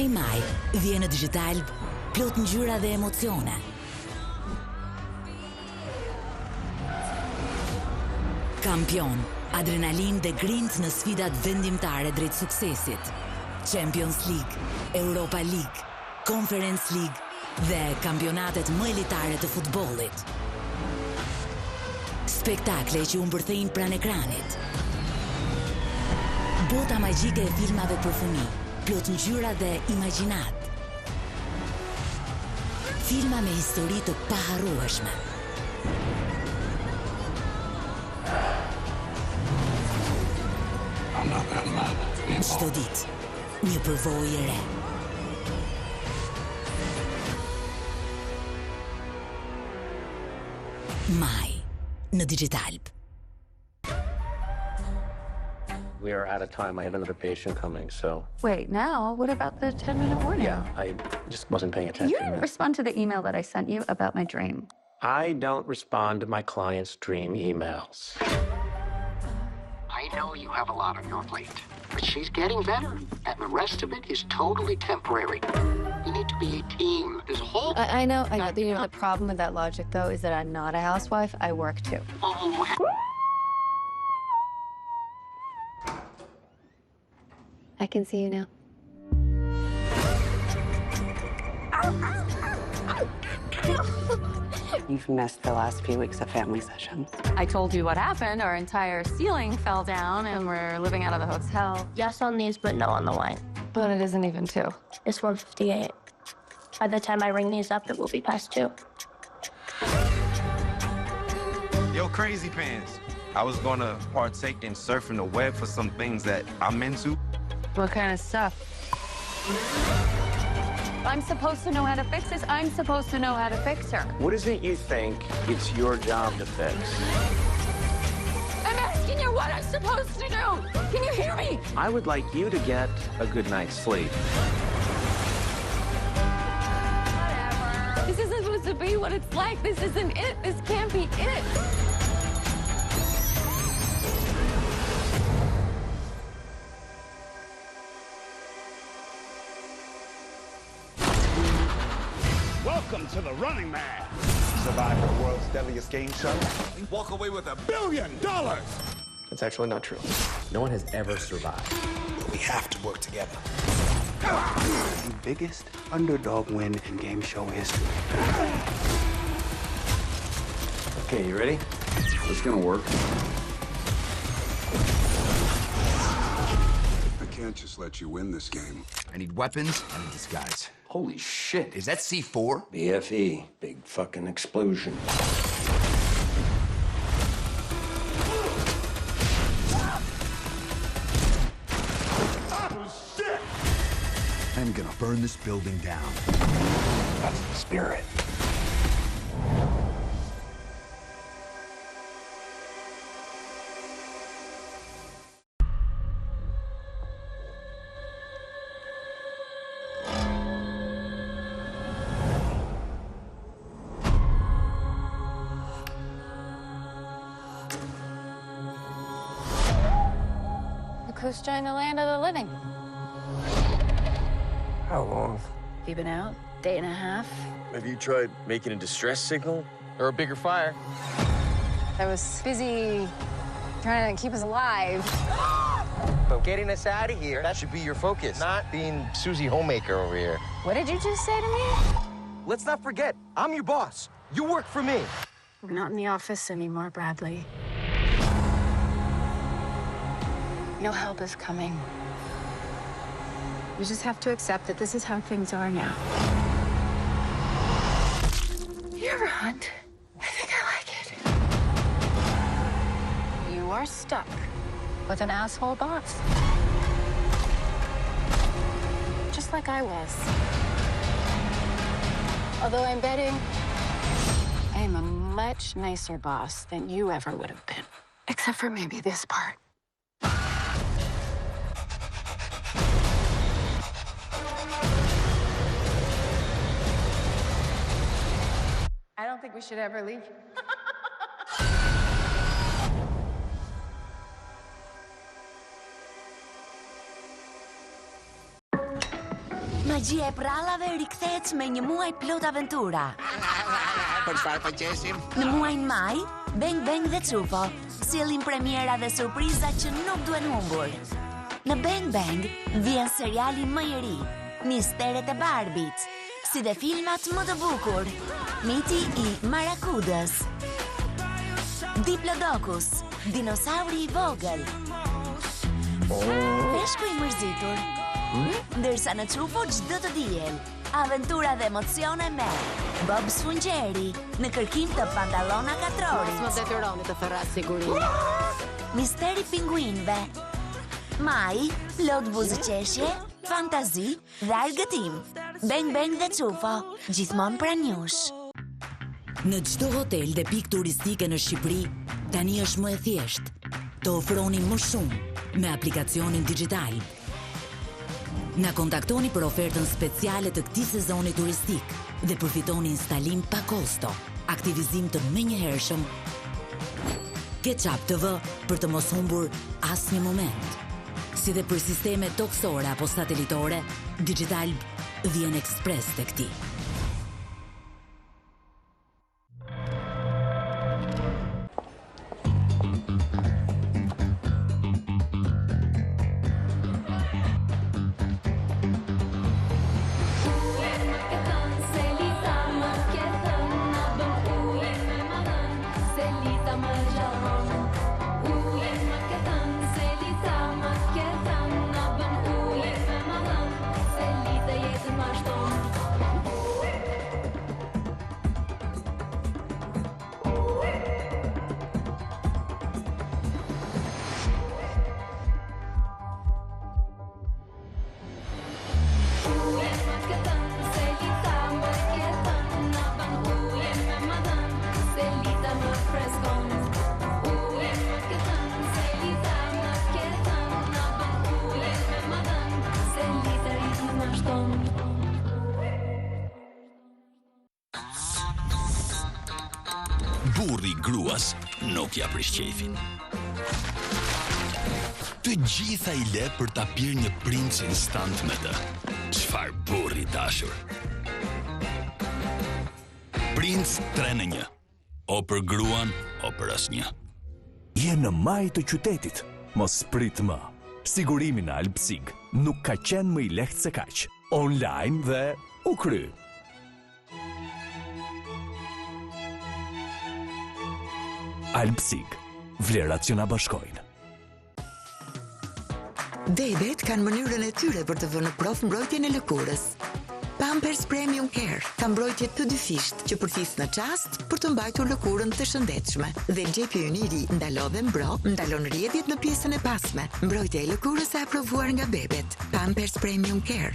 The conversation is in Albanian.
Maj vjen në Digital plot ngjyra dhe emocione. Kampion, adrenalin dhe grind në sfidat vendimtare drejt suksesit. Champions League, Europa League, Conference League dhe kampionatet më elitare të futbollit. Spektakle që u mbërthejnë pranë ekranit. Bota magjike e filmave për fëmijë, plot ngjyra dhe imagjinat. Filma me histori të paharrueshme. Çdo ditë, një përvojë e re. Maj në Digital. We are out of time. I have another patient coming, so... Wait, now? What about the 10-minute warning? Yeah, I just wasn't paying attention. You didn't respond to the email that I sent you about my dream. I don't respond to my clients' dream emails. I know you have a lot on your plate, but she's getting better, and the rest of it is totally temporary. We need to be a team. There's a whole... I know. The problem with that logic, though, is that I'm not a housewife. I work, too. Oh, I can see you now. You've missed the last few weeks of family sessions. I told you what happened. Our entire ceiling fell down, and we're living out of the hotel. Yes on these, but no on the wine. But it isn't even 2. It's 1:58. By the time I ring these up, it will be past 2. Yo, Crazy Pants. I was gonna partake in surfing the web for some things that I'm into. What kind of stuff? I'm supposed to know how to fix this. I'm supposed to know how to fix her. What is it you think it's your job to fix? I'm asking you what I'm supposed to do. Can you hear me? I would like you to get a good night's sleep. Whatever. This isn't supposed to be what it's like. This isn't it. This can't be it. Welcome to the Running Man. Survive the world's deadliest game show. Walk away with $1 billion. It's actually not true. No one has ever survived. We have to work together. The biggest underdog win in game show history. Okay, you ready? It's gonna work. I can't just let you win this game. I need weapons and a disguise. Holy shit, is that C4? BFE, big fucking explosion. I'm gonna burn this building down. That's the spirit. Look who's joined the land of the living. How long? You been out? Day and a half? Have you tried making a distress signal or a bigger fire? I was busy trying to keep us alive. But getting us out of here, that should be your focus, not being Susie Homemaker over here. What did you just say to me? Let's not forget, I'm your boss. You work for me. We're not in the office anymore, Bradley. No help is coming. You just have to accept that this is how things are now. You ever hunt? I think I like it. You are stuck with an asshole boss. Just like I was. Although I'm betting I am a much nicer boss than you ever would have been. Except for maybe this part. I don't think we should ever leave. Magjia e prallave rikthehet me një muaj plot aventura. Për çfarë po qeshim? Në muajin maj, Bang Bang dhe Trufo sjellin premiera dhe surpriza që nuk duhen humbur. Në Bang Bang vjen seriali më i ri, Misteret e Barbit, si dhe filmat më të bukur, Miti i Marakudës, Diplodocus, dinosauri i vogël, Peshku i mërzitur, ndërsa në Trufo çdo të diel, aventura dhe emocione me Bob Sfungjeri në kërkim të pantallona katrori. Më detyroni të therras sigurinë. Misteri pinguinëve. Maj, plot buzëqeshje, fantazi dhe argëtim. Bang Bang dhe Trufo, gjithmonë pranë jush. Në çdo hotel dhe pikë turistike në Shqipëri, tani është më e thjeshtë. Të ofroni më shumë me aplikacionin digital. Na kontaktoni për ofertën speciale të këtij sezoni turistik dhe përfitoni instalim pa kosto, aktivizim të menjëhershëm, Ketchup TV për të mos humbur asnjë moment. Si dhe për sisteme toksore apo satelitore, Digital vjen ekspres tek ti. Burri gruas nuk ja prish qefin. Të gjitha i le për ta pirë një princ instant me të. Çfarë burri dashur. Princ 3-në-1. O për gruan, o për asnjë. Je në maj të qytetit. Mos prit më. Sigurimi në Alpsig nuk ka qenë më i lehtë se kaq. Online dhe u kry. Alpsig, vlerat që na bashkojnë. Bebet kanë mënyrën e tyre për të vënë prof mbrojtjen e lëkurës. Pampers Premium Care ka mbrojtje të dyfisht që përthis në çast për të mbajtur lëkurën të shëndetshme. Dhe gjepi ynë i ri ndalodhe mbro, ndalon rrjedhjet në pjesën e pasme. Mbrojtja e lëkurës e aprovuar nga bebet. Pampers Premium Care.